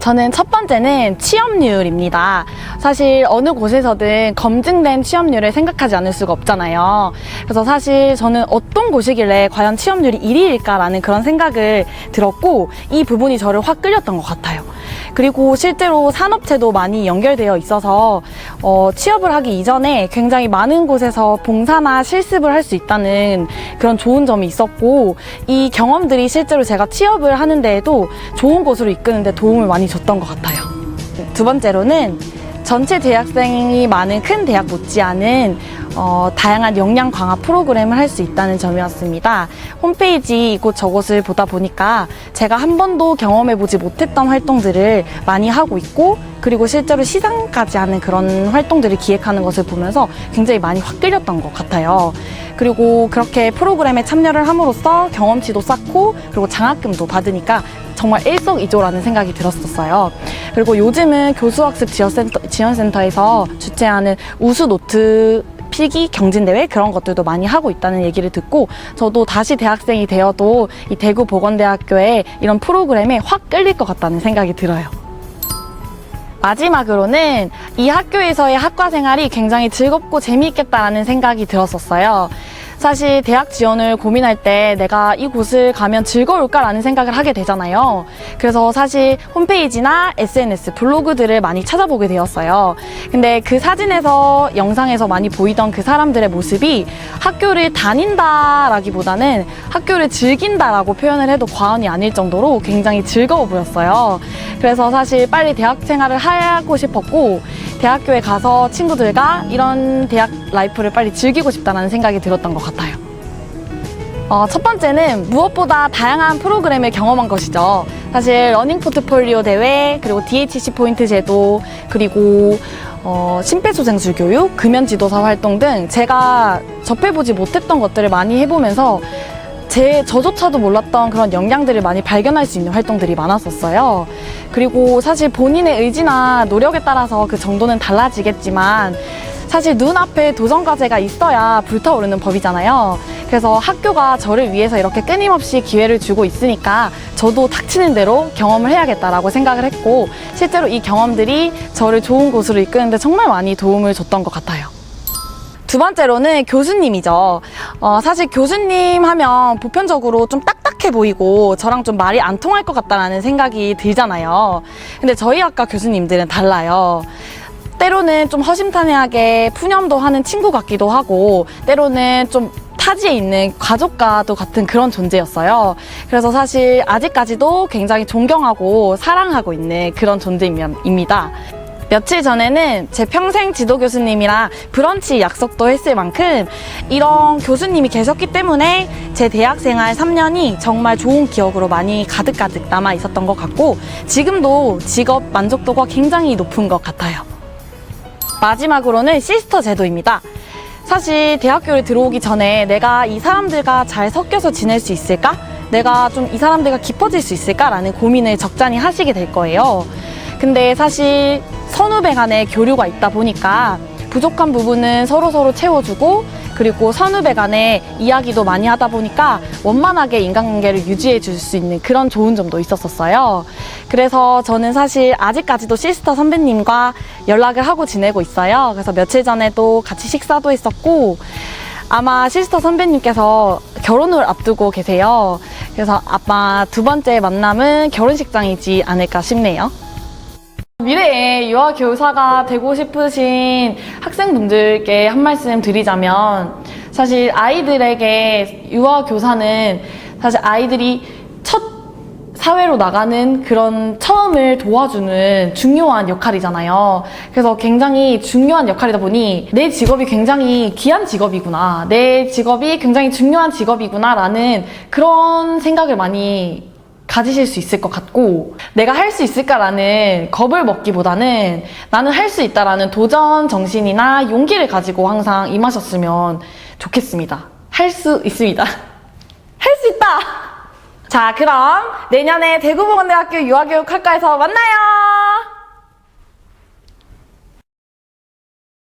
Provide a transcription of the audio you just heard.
저는 첫 번째는 취업률입니다. 사실 어느 곳에서든 검증된 취업률을 생각하지 않을 수가 없잖아요. 그래서 사실 저는 어떤 곳이길래 과연 취업률이 1위일까라는 그런 생각을 들었고, 이 부분이 저를 확 끌렸던 것 같아요. 그리고 실제로 산업체도 많이 연결되어 있어서 취업을 하기 이전에 굉장히 많은 곳에서 봉사나 실습을 할 수 있다는 그런 좋은 점이 있었고, 이 경험들이 실제로 제가 취업을 하는 데에도 좋은 곳으로 이끄는데 도움을 많이 줬던 것 같아요. 두 번째로는 전체 재학생이 많은 큰 대학 못지않은 다양한 역량 강화 프로그램을 할 수 있다는 점이었습니다. 홈페이지 이곳저곳을 보다 보니까 제가 한 번도 경험해보지 못했던 활동들을 많이 하고 있고, 그리고 실제로 시상까지 하는 그런 활동들을 기획하는 것을 보면서 굉장히 많이 확 끌렸던 것 같아요. 그리고 그렇게 프로그램에 참여를 함으로써 경험치도 쌓고, 그리고 장학금도 받으니까 정말 일석이조라는 생각이 들었었어요. 그리고 요즘은 교수학습 지원센터에서 주최하는 우수 노트 필기 경진대회 그런 것들도 많이 하고 있다는 얘기를 듣고, 저도 다시 대학생이 되어도 이 대구보건대학교의 이런 프로그램에 확 끌릴 것 같다는 생각이 들어요. 마지막으로는 이 학교에서의 학과 생활이 굉장히 즐겁고 재미있겠다라는 생각이 들었었어요. 사실 대학 지원을 고민할 때 내가 이 곳을 가면 즐거울까라는 생각을 하게 되잖아요. 그래서 사실 홈페이지나 SNS, 블로그들을 많이 찾아보게 되었어요. 근데 그 사진에서, 영상에서 많이 보이던 그 사람들의 모습이 학교를 다닌다라기보다는 학교를 즐긴다라고 표현을 해도 과언이 아닐 정도로 굉장히 즐거워 보였어요. 그래서 사실 빨리 대학 생활을 하고 싶었고, 대학교에 가서 친구들과 이런 대학 라이프를 빨리 즐기고 싶다는 생각이 들었던 것 같아요. 첫 번째는 무엇보다 다양한 프로그램을 경험한 것이죠. 사실 러닝 포트폴리오 대회, 그리고 DHC 포인트 제도, 그리고 심폐소생술 교육, 금연 지도사 활동 등 제가 접해보지 못했던 것들을 많이 해보면서 저조차도 몰랐던 그런 역량들을 많이 발견할 수 있는 활동들이 많았었어요. 그리고 사실 본인의 의지나 노력에 따라서 그 정도는 달라지겠지만, 사실 눈앞에 도전과제가 있어야 불타오르는 법이잖아요. 그래서 학교가 저를 위해서 이렇게 끊임없이 기회를 주고 있으니까 저도 닥치는 대로 경험을 해야겠다라고 생각을 했고, 실제로 이 경험들이 저를 좋은 곳으로 이끄는데 정말 많이 도움을 줬던 것 같아요. 두 번째로는 교수님이죠. 사실 교수님 하면 보편적으로 좀 딱딱해 보이고 저랑 좀 말이 안 통할 것 같다는 생각이 들잖아요. 근데 저희 학과 교수님들은 달라요. 때로는 좀 허심탄회하게 푸념도 하는 친구 같기도 하고, 때로는 좀 타지에 있는 가족과도 같은 그런 존재였어요. 그래서 사실 아직까지도 굉장히 존경하고 사랑하고 있는 그런 존재입니다. 며칠 전에는 제 평생 지도 교수님이랑 브런치 약속도 했을 만큼 이런 교수님이 계셨기 때문에 제 대학생활 3년이 정말 좋은 기억으로 많이 가득가득 남아 있었던 것 같고, 지금도 직업 만족도가 굉장히 높은 것 같아요. 마지막으로는 시스터 제도입니다. 사실 대학교를 들어오기 전에 내가 이 사람들과 잘 섞여서 지낼 수 있을까? 내가 좀 이 사람들과 깊어질 수 있을까라는 고민을 적잖이 하시게 될 거예요. 근데 사실 선후배 간의 교류가 있다 보니까 부족한 부분은 서로서로 채워주고, 그리고 선후배 간의 이야기도 많이 하다 보니까 원만하게 인간관계를 유지해 줄 수 있는 그런 좋은 점도 있었어요. 그래서 저는 사실 아직까지도 시스터 선배님과 연락을 하고 지내고 있어요. 그래서 며칠 전에도 같이 식사도 했었고, 아마 시스터 선배님께서 결혼을 앞두고 계세요. 그래서 아마 두 번째 만남은 결혼식장이지 않을까 싶네요. 미래에 유아교사가 되고 싶으신 학생분들께 한 말씀 드리자면, 사실 아이들에게 유아교사는 사실 아이들이 첫 사회로 나가는 그런 처음을 도와주는 중요한 역할이잖아요. 그래서 굉장히 중요한 역할이다 보니 내 직업이 굉장히 귀한 직업이구나, 내 직업이 굉장히 중요한 직업이구나 라는 그런 생각을 많이 가지실 수 있을 것 같고, 내가 할 수 있을까라는 겁을 먹기보다는 나는 할 수 있다라는 도전 정신이나 용기를 가지고 항상 임하셨으면 좋겠습니다. 할 수 있습니다. 할 수 있다! 자, 그럼 내년에 대구보건대학교 유아교육학과에서 만나요!